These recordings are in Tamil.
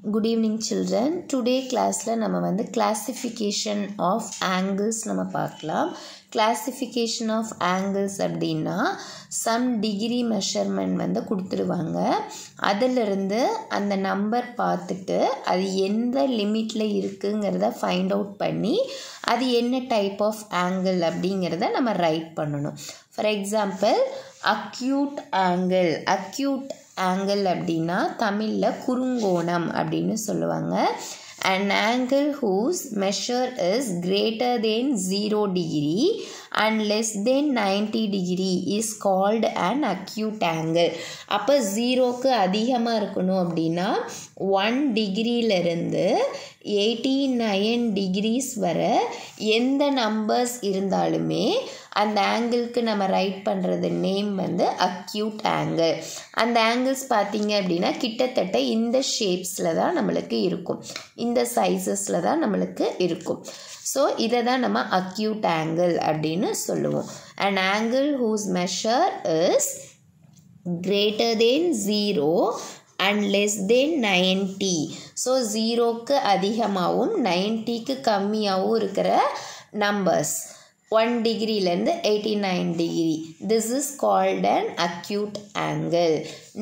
Good evening children. Today classல நம்ம வந்து classification of angles நம்ம பார்க்கலாம். Classification of angles அப்படின்னா some degree measurement வந்து கொடுத்துருவாங்க. அதிலிருந்து அந்த நம்பர் பார்த்துட்டு அது எந்த லிமிட்ல இருக்குங்கிறத ஃபைண்ட் அவுட் பண்ணி அது என்ன டைப் ஆஃப் ஆங்கிள் அப்படிங்கிறத நம்ம ரைட் பண்ணணும். ஃபார் எக்ஸாம்பிள் acute angle அப்படின்னா தமிழில் குறுங்கோணம் அப்படின்னு சொல்லுவாங்க. An angle whose measure is greater than 0 degree and less than 90 degree is called an acute angle. அப்போ 0க்கு அதிகமாக இருக்கணும் அப்படின்னா 1 டிகிரியிலிருந்து 89 டிகிரிஸ் வரை எந்த நம்பர்ஸ் இருந்தாலுமே அந்த ஆங்கிளுக்கு நம்ம ரைட் பண்ணுறது நேம் வந்து அக்யூட் ஆங்கிள். அந்த ஆங்கிள்ஸ் பார்த்தீங்க அப்படின்னா கிட்டத்தட்ட இந்த ஷேப்ஸில் தான் நம்மளுக்கு இருக்கும், இந்த சைஸஸில் தான் நம்மளுக்கு இருக்கும். ஸோ இதை தான் நம்ம அக்யூட் ஆங்கிள் அப்படின்னு சொல்லுவோம். an angle whose measure is greater than 0 and less than 90. So 0க்கு அதிகமாகவும் 90க்கு கம்மியாகவும் இருக்கிற numbers 1 டிகிரிலேருந்து 89 degree. This is called an acute angle.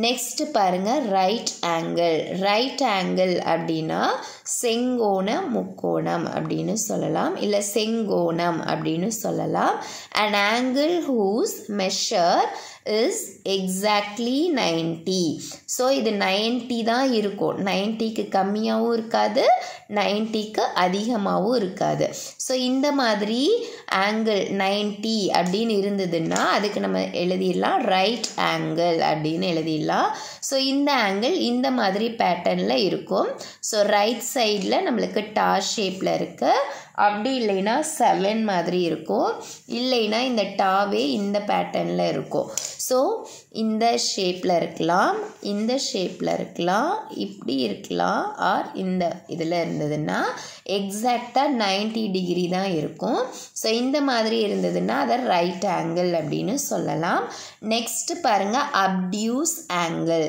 Next பாருங்க ரைட் ஆங்கிள். ரைட் ஆங்கிள் அப்படின்னா செங்கோண முக்கோணம் அப்படின்னு சொல்லலாம், இல்லை செங்கோணம் அப்படின்னு சொல்லலாம். an angle whose measure is exactly 90. So இது 90 தான் இருக்கும், 90க்கு கம்மியாகவும் இருக்காது, 90க்கு அதிகமாகவும் இருக்காது. ஸோ இந்த மாதிரி ஆங்கிள் 90 அப்படின்னு இருந்ததுன்னா அதுக்கு நம்ம எழுதிடலாம் ரைட் ஆங்கிள் அப்படின்னு எழுதிடலாம். ஸோ இந்த ஆங்கிள் இந்த மாதிரி பேட்டர்னில் இருக்கும். ஸோ ரைட் சைடில் நம்மளுக்கு டார் ஷேப்பில் இருக்கு, அப்படி இல்லைன்னா 7 மாதிரி இருக்கும், இல்லைன்னா இந்த டாவே இந்த பேட்டர்னில் இருக்கும். ஸோ இந்த ஷேப்பில் இருக்கலாம், இந்த ஷேப்பில் இருக்கலாம், இப்படி இருக்கலாம், ஆர் இந்த இதில் இருந்ததுன்னா எக்ஸாக்டாக 90 டிகிரி தான் இருக்கும். ஸோ இந்த மாதிரி இருந்ததுன்னா அதை ரைட் ஆங்கிள் அப்படின்னு சொல்லலாம். நெக்ஸ்ட் பாருங்கள் அப்டியூஸ் ஆங்கிள்.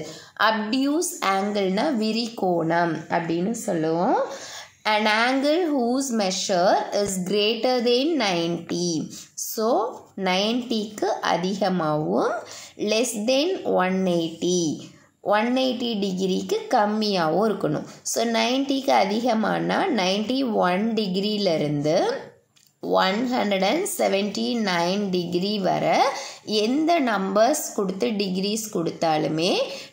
அப்டியூஸ் ஆங்கிள்னா விரிகோணம் அப்படின்னு சொல்லுவோம். an angle whose measure is greater than 90. So 90க்கு அதிகமாகவும் less than 180 டிகிரிக்கு கம்மியாகவும் இருக்கணும். ஸோ 90க்கு அதிகமானா 91 டிகிரியிலிருந்து 179 டிகிரி வரை எந்த நம்பர்ஸ் கொடுத்து டிகிரிஸ் கொடுத்தாலுமே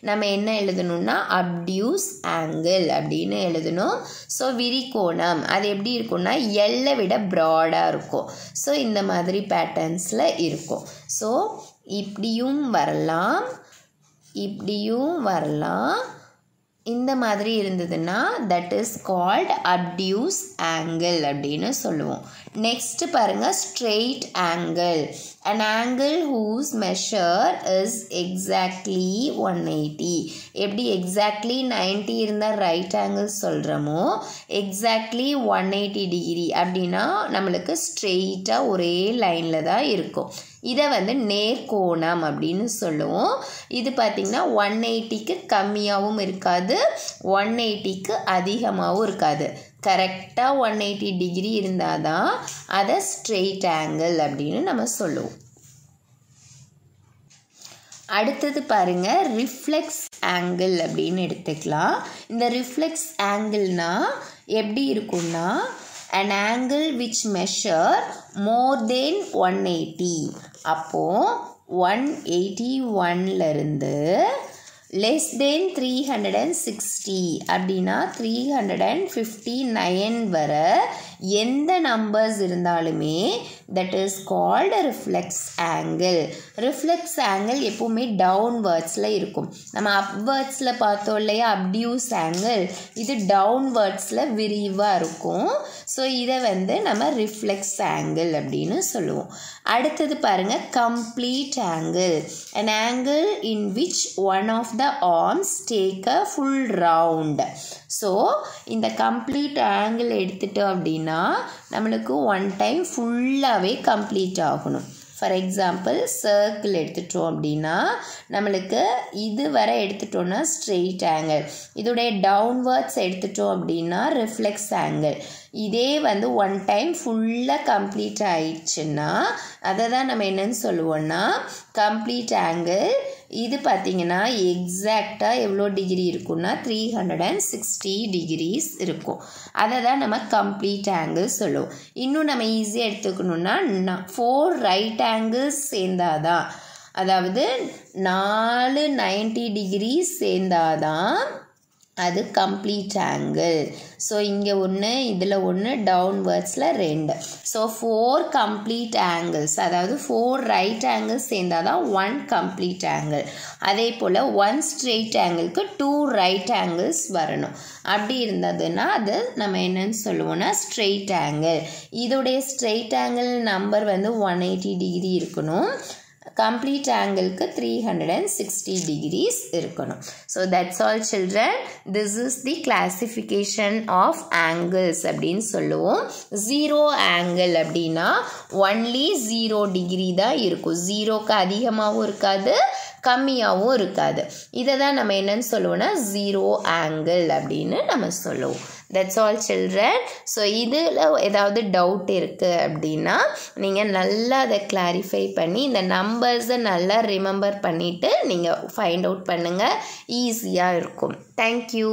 நம்ம என்ன எழுதணும்னா அப்டியூஸ் ஆங்கிள் அப்படின்னு எழுதணும். ஸோ விரிகோணம் அது எப்படி இருக்கும்னா எல்லை விட ப்ராடாக இருக்கும். ஸோ இந்த மாதிரி பேட்டர்ன்ஸில் இருக்கும். ஸோ இப்படியும் வரலாம், இப்படியும் வரலாம், இந்த மாதிரி இருந்ததுன்னா that is called obtuse angle அப்படின்னு சொல்லுவோம். நெக்ஸ்ட் பாருங்க straight angle. an angle whose measure is exactly 180. எப்படி எக்ஸாக்ட்லி 90 இருந்தால் ரைட் ஆங்கிள் சொல்கிறோமோ எக்ஸாக்ட்லி 180 டிகிரி அப்படின்னா நம்மளுக்கு ஸ்ட்ரெயிட்டாக ஒரே லைனில் தான் இருக்கும். இதை வந்து நேர்கோணம் அப்படின்னு சொல்லுவோம். இது பார்த்திங்கன்னா 180க்கு கம்மியாகவும் இருக்காது, 180க்கு அதிகமாகவும் இருக்காது. கரெக்டாக 180 டிகிரி இருந்தால் தான் அதை ஸ்ட்ரெயிட் ஆங்கிள் அப்படின்னு நம்ம சொல்லுவோம். அடுத்தது பாருங்க ரிஃப்ளெக்ஸ் ஆங்கிள் அப்படின்னு எடுத்துக்கலாம். இந்த ரிஃப்ளெக்ஸ் ஆங்கிள்னா எப்படி இருக்கும்னா an angle which measure more than 180. அப்போது 181லேருந்து less than 360 அப்படின்னா 359 வரை எந்த நம்பர்ஸ் இருந்தாலுமே that is called reflex angle. Reflex angle எப்போவுமே டவுன்வர்ட்ஸில் இருக்கும். நம்ம அப்வர்ட்ஸில் பார்த்தோம் இல்லையா அப்டியூஸ் ஆங்கிள், இது டவுன்வர்ட்ஸில் விரிவாக இருக்கும். ஸோ இதை வந்து நம்ம ரிஃப்ளெக்ஸ் ஆங்கிள் அப்படின்னு சொல்லுவோம். அடுத்தது பாருங்கள் complete angle. an angle in which one of the arms take a full round. So இந்த கம்ப்ளீட் ஆங்கிள் எடுத்துட்டோம் அப்படின்னா நம்மளுக்கு ஒன் டைம் ஃபுல்லாகவே கம்ப்ளீட் ஆகணும். ஃபார் எக்ஸாம்பிள் சர்க்கிள் எடுத்துட்டோம் அப்படின்னா நம்மளுக்கு இது வரை எடுத்துட்டோம்னா ஸ்ட்ரெயிட் ஆங்கிள், இதோடைய டவுன்வர்ட்ஸ் எடுத்துட்டோம் அப்படின்னா ரிஃப்ளெக்ஸ் ஆங்கிள். இதே வந்து ஒன் டைம் ஃபுல்லாக கம்ப்ளீட் ஆயிடுச்சுன்னா அதை தான் நம்ம என்னன்னு சொல்லுவோம்னா கம்ப்ளீட் ஆங்கிள். இது பார்த்திங்கன்னா எக்ஸாக்டாக எவ்வளோ டிகிரி இருக்குன்னா 360 டிகிரிஸ் இருக்கும். அதை தான் நம்ம கம்ப்ளீட் ஆங்கிள் சொல்லுவோம். இன்னும் நம்ம ஈஸியாக எடுத்துக்கணுன்னா 4 ரைட் ஆங்கிள்ஸ் சேர்ந்தாதான், அதாவது 4 90 டிகிரிஸ் சேர்ந்தாதான் அது கம்ப்ளீட் ஆங்கிள். ஸோ இங்கே ஒன்று, இதில் ஒன்று, டவுன்வர்ட்ஸில் 2. ஸோ 4 கம்ப்ளீட் ஆங்கிள்ஸ், அதாவது 4 ரைட் ஆங்கிள்ஸ் சேர்ந்தால் தான் 1 கம்ப்ளீட் ஆங்கிள். அதே போல் 1 ஸ்ட்ரெயிட் ஆங்கிளுக்கு 2 ரைட் ஆங்கிள்ஸ் வரணும். அப்படி இருந்ததுன்னா அது நம்ம என்னன்னு சொல்லுவோம்னா ஸ்ட்ரெயிட் ஆங்கிள். இதோடைய ஸ்ட்ரெயிட் ஆங்கிள் நம்பர் வந்து 180 டிகிரி இருக்கணும். கம்ப்ளீட் ஆங்கிளுக்கு 360 டிகிரிஸ் இருக்கணும். So that's all children. This is the classification of angles அப்படின்னு சொல்லுவோம். 0 ஆங்கிள் அப்படின்னா ஒன்லி 0 டிகிரி தான் இருக்கும். 0க்கு அதிகமாகவும் இருக்காது, கம்மியாகவும் இருக்காது. இதை தான் நம்ம என்னன்னு சொல்லுவோம்னா 0 ஆங்கிள் அப்படின்னு நம்ம சொல்லுவோம். That's all children. ஸோ இதில் ஏதாவது டவுட் இருக்குது அப்படின்னா நீங்கள் நல்லா அதை கிளாரிஃபை பண்ணி இந்த நம்பர்ஸை நல்லா ரிமெம்பர் பண்ணிவிட்டு நீங்கள் ஃபைண்ட் அவுட் பண்ணுங்கள். ஈஸியாக இருக்கும். தேங்க்யூ.